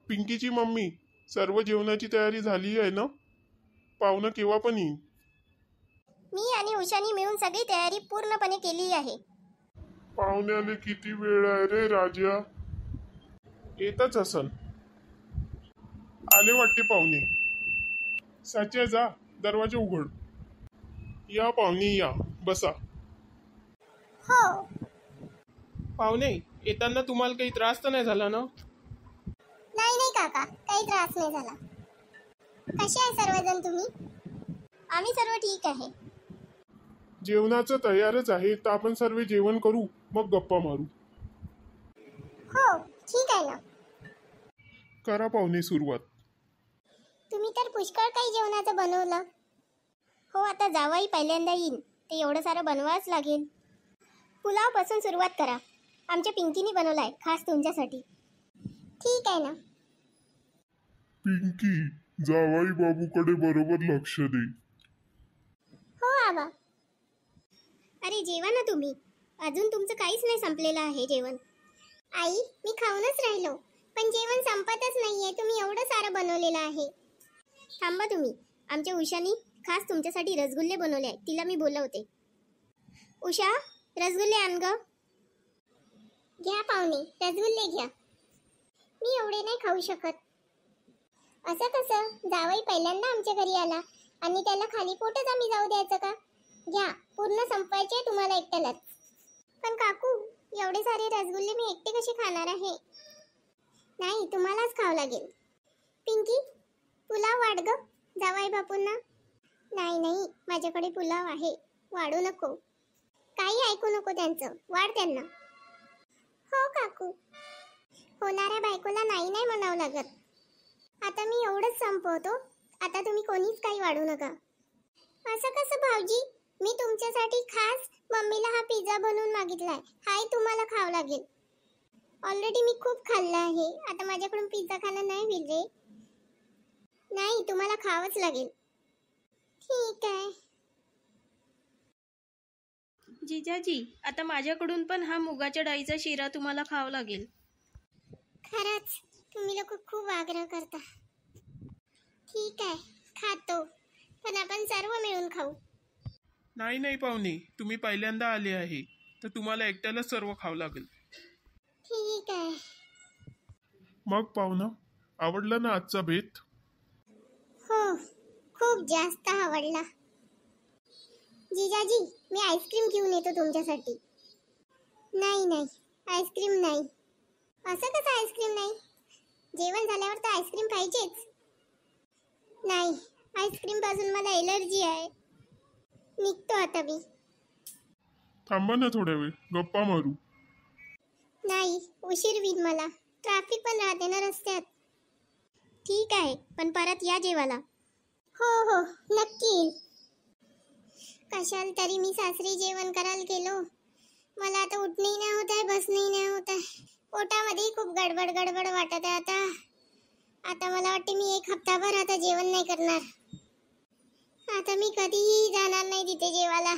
पिंकीची mummy, सर्व जेवणाची तयारी झाली आहे ना? पाहुणं केव्हा पण येईल? मी आणि उषानी मिळून सगळी तयारी पूर्णपणे केली आहे. पाहुण्याला किती वेळ आहे रे राजा? येतच असन. आले वाटते पाहुणे. साच्या जा, दरवाजा उघड. या पाहुणे या, बसा. हो. पाहुणे, येताना तुम्हाला काही त्रास तर नाही झाला ना? नाही नाही काका, काही त्रास नाही झाला. कसे आहे सर्वजण तुम्ही? आम्ही सर्व ठीक आहे. जेवणाचं तयारच आहे, तर आपण सर्व जेवण करू, मग गप्पा मारू. हो ठीक आहे ना. करा पाहुणे सुरुवात. तुम्ही तर पुष्कळ काही जेवणाचं बनवलं. हो, आता जावई पहिल्यांदा येईन, ते एवढं सारं बनवावंच लागेल. पुलाव पासून सुरुवात करा. आमच्या पिंकीने बनवलाय खास तुमच्यासाठी. ठीक आहे ना. पिंकी, जावाई बाबूकडे बरोबर लक्ष दे. हो आबा. अरे जेवा ना तुम्ही, अजून तुमचं काहीच नाही संपलेलं आहे जेवण. आई, मी खाऊनच राहिलो, पण जेवण संपतच नाहीये. तुम्ही एवढं सारं बनवलेलं आहे. थांबा तुम्ही, आमच्या उषानी खास तुमच्यासाठी रसगुल्ले बनवले आहे, तिला मी बोलवते. उषा, रसगुल्ले आण ग. घ्या पाहुणे, रसगुल्ले घ्या. मी एवढे नाही खाऊ शकत. असं कसं? जावई पहिल्यांदा आमच्या घरी आला आणि त्याला खाली पोटच आम्ही जाऊ द्यायचं का? घ्या, पूर्ण संपवायचे तुम्हाला एकट्यालाच. पण काकू, एवढे सारे रसगुल्ले मी एकटे कसे खाणार आहे? नाही, तुम्हालाच खावं लागेल. पिंकी, पुलाव वाढ ग जावई बापूंना. नाही नाही, माझ्याकडे पुलाव आहे, वाढू नको. काही ऐकू नको त्यांचं, वाढ त्यांना. हो काकू. होणाऱ्या बायकोला नाही नाही म्हणावं लागत. आता मी एवढंच संपवतो, आता तुम्ही कोणीच काही वाढू नका. असं कसं भाऊजी? मी तुमच्यासाठी खास मम्मीला हा पिझ्झा बनवून मागितलाय, हाय तुम्हाला खावं लागेल. ऑलरेडी मी खूप खाल्लं आहे, आता माझ्याकडून पिझ्झा खाणं नाही होईल रे. नाही, तुम्हाला खावंच लागेल. ठीक आहे. जिजाजी, आता माझ्याकडून पण हा मुगाच्या डाळीचा शिरा तुम्हाला खावा लागेल. खरंच तुम्ही लोक खूप आग्रह करता. ठीक आहे, खातो, पण आपण सर्व मिळून खाऊ. नाही नाही पाहुणे, तुम्ही पहिल्यांदा आले आहे, तर तुम्हाला एकट्यालाच सर्व खावं लागेल. ठीक आहे. मग पाहुणं, आवडला ना आजचा बेत? हो, खूप जास्त आवडला. जिजाजी, मी आईस्क्रीम घेऊन येतो तुमच्यासाठी. नाही नाही, आईस्क्रीम नाही. असं कसं आईस्क्रीम नाही? जेवण झाल्यावर तर आईस्क्रीम पाहिजेच. नाही, आईस्क्रीम पासून मला एलर्जी आहे. निघतो आता मी. थांबा ना थोड्या वेळ, गप्पा मारू. नाही, उशीर होईल मला. ट्रॅफिक पण राहते ना रस्त्यात. ठीक आहे, पण परत या जेवायला. हो हो, नक्की येईल. कशाला तरी मी सासरी जेवण करायला गेलो. मला आता उठणंही नाही होत आहे, बसणंही नाही होत आहे. पोटामध्ये खूप गडबड गडबड वाटत आहे. आता मला वाटते मी एक हप्ताभर आता जेवण नाही करणार. आता मी कधीही जाणार नाही तिथे जेवायला.